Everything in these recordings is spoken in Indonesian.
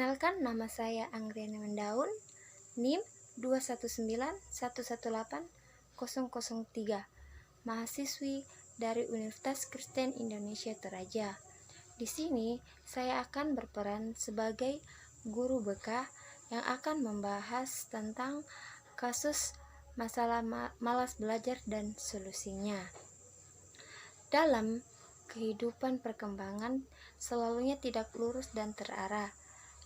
Perkenalkan, nama saya Anggriana Mendaun, NIM 219118003, mahasiswi dari Universitas Kristen Indonesia Toraja. Di sini saya akan berperan sebagai guru BK yang akan membahas tentang kasus masalah malas belajar dan solusinya. Dalam kehidupan perkembangan selalunya tidak lurus dan terarah,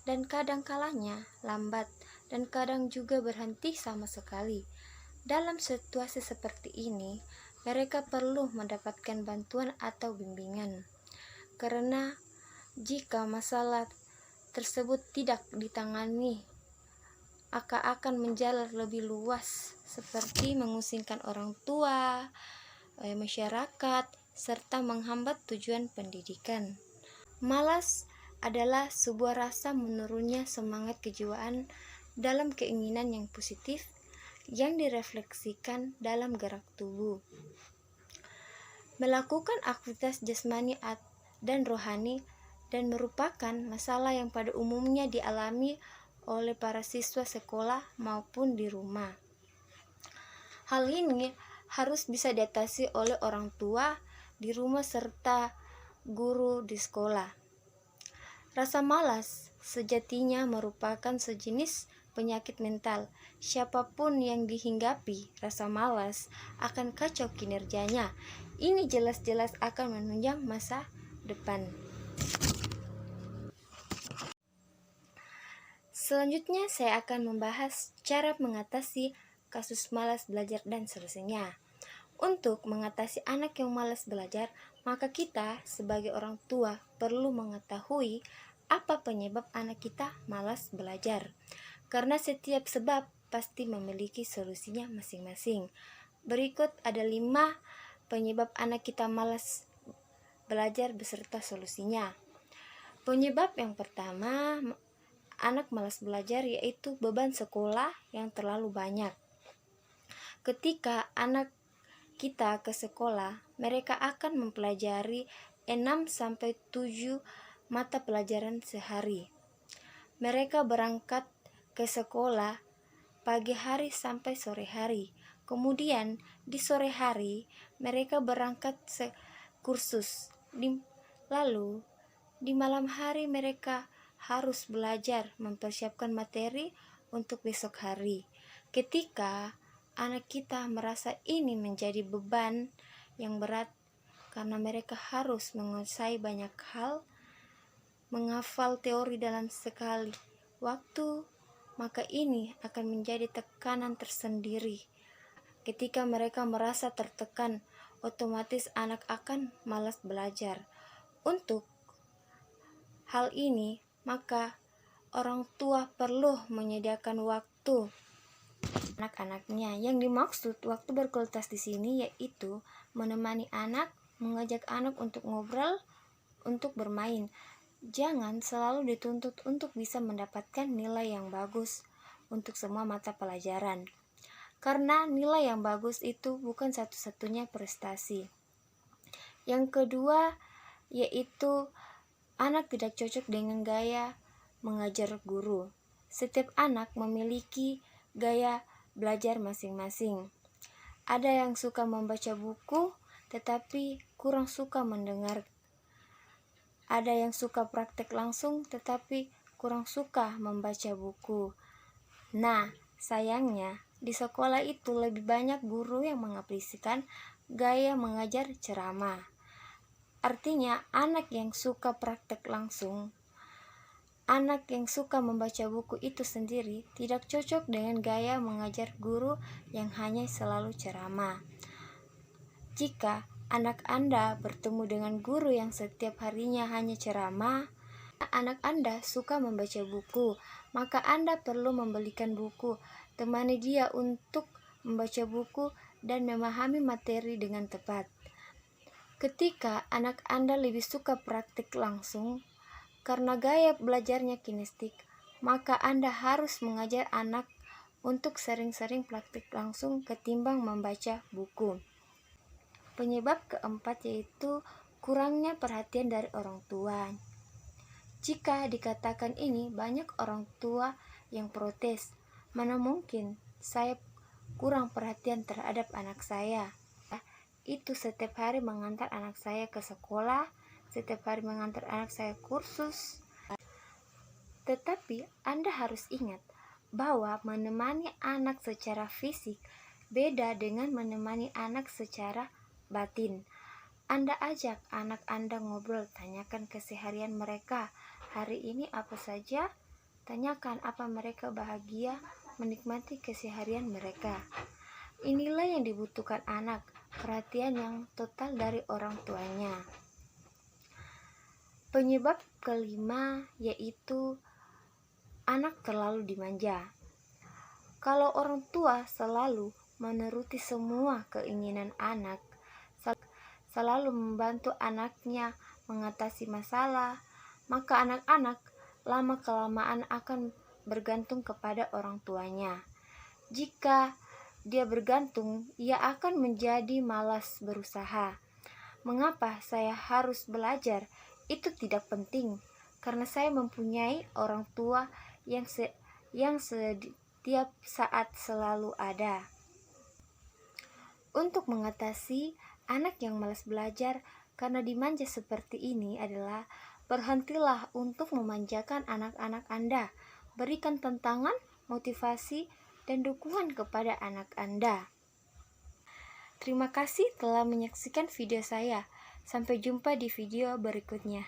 dan kadang kalanya lambat, dan kadang juga berhenti sama sekali. Dalam situasi seperti ini, mereka perlu mendapatkan bantuan atau bimbingan. Karena jika masalah tersebut tidak ditangani, akan menjalar lebih luas, seperti mengusingkan orang tua, masyarakat, serta menghambat tujuan pendidikan. Malas adalah sebuah rasa menurunnya semangat kejiwaan dalam keinginan yang positif yang direfleksikan dalam gerak tubuh. Melakukan aktivitas jasmani dan rohani dan merupakan masalah yang pada umumnya dialami oleh para siswa sekolah maupun di rumah. Hal ini harus bisa diatasi oleh orang tua di rumah serta guru di sekolah. Rasa malas sejatinya merupakan sejenis penyakit mental. Siapapun yang dihinggapi rasa malas akan kacau kinerjanya. Ini jelas-jelas akan menunjang masa depan. Selanjutnya saya akan membahas cara mengatasi kasus malas belajar dan solusinya. Untuk mengatasi anak yang malas belajar, maka kita sebagai orang tua perlu mengetahui apa penyebab anak kita malas belajar. Karena setiap sebab pasti memiliki solusinya masing-masing. Berikut ada 5 penyebab anak kita malas belajar beserta solusinya. Penyebab yang pertama anak malas belajar yaitu beban sekolah yang terlalu banyak. Ketika anak kita ke sekolah, mereka akan mempelajari 6-7 mata pelajaran sehari. Mereka berangkat ke sekolah pagi hari sampai sore hari. Kemudian di sore hari mereka berangkat kursus. Lalu di malam hari mereka harus belajar mempersiapkan materi untuk besok hari. Ketika anak kita merasa ini menjadi beban yang berat karena mereka harus menguasai banyak hal, menghafal teori dalam sekali waktu, maka ini akan menjadi tekanan tersendiri. Ketika mereka merasa tertekan, otomatis anak akan malas belajar. Untuk hal ini, maka orang tua perlu menyediakan waktu anak-anaknya. Yang dimaksud waktu berkualitas di sini yaitu menemani anak, mengajak anak untuk ngobrol, untuk bermain. Jangan selalu dituntut untuk bisa mendapatkan nilai yang bagus untuk semua mata pelajaran. Karena nilai yang bagus itu bukan satu-satunya prestasi. Yang kedua yaitu anak tidak cocok dengan gaya mengajar guru. Setiap anak memiliki gaya belajar masing-masing. Ada yang suka membaca buku tetapi kurang suka mendengar. Ada yang suka praktek langsung tetapi kurang suka membaca buku. Nah, sayangnya di sekolah itu lebih banyak guru yang mengaplikasikan gaya mengajar ceramah. Artinya anak yang suka praktek langsung, anak yang suka membaca buku itu sendiri tidak cocok dengan gaya mengajar guru yang hanya selalu ceramah. Jika anak Anda bertemu dengan guru yang setiap harinya hanya ceramah, anak Anda suka membaca buku, maka Anda perlu membelikan buku, temani dia untuk membaca buku dan memahami materi dengan tepat. Ketika anak Anda lebih suka praktik langsung, karena gaya belajarnya kinestik, maka Anda harus mengajar anak untuk sering-sering praktik langsung ketimbang membaca buku. Penyebab keempat yaitu kurangnya perhatian dari orang tua. Jika dikatakan ini, banyak orang tua yang protes. Mana mungkin saya kurang perhatian terhadap anak saya. Itu setiap hari mengantar anak saya ke sekolah, setiap hari mengantar anak saya kursus. Tetapi Anda harus ingat bahwa menemani anak secara fisik beda dengan menemani anak secara batin. Anda ajak anak Anda ngobrol, tanyakan keseharian mereka. Hari ini apa saja? Tanyakan apa mereka bahagia menikmati keseharian mereka. Inilah yang dibutuhkan anak, perhatian yang total dari orang tuanya. Penyebab kelima yaitu anak terlalu dimanja. Kalau orang tua selalu menuruti semua keinginan anak, selalu membantu anaknya mengatasi masalah, maka anak-anak lama-kelamaan akan bergantung kepada orang tuanya. Jika dia bergantung, ia akan menjadi malas berusaha. Mengapa saya harus belajar? Itu tidak penting, karena saya mempunyai orang tua yang setiap saat selalu ada. Untuk mengatasi anak yang malas belajar karena dimanja seperti ini adalah berhentilah untuk memanjakan anak-anak Anda. Berikan tantangan, motivasi, dan dukungan kepada anak Anda. Terima kasih telah menyaksikan video saya. Sampai jumpa di video berikutnya.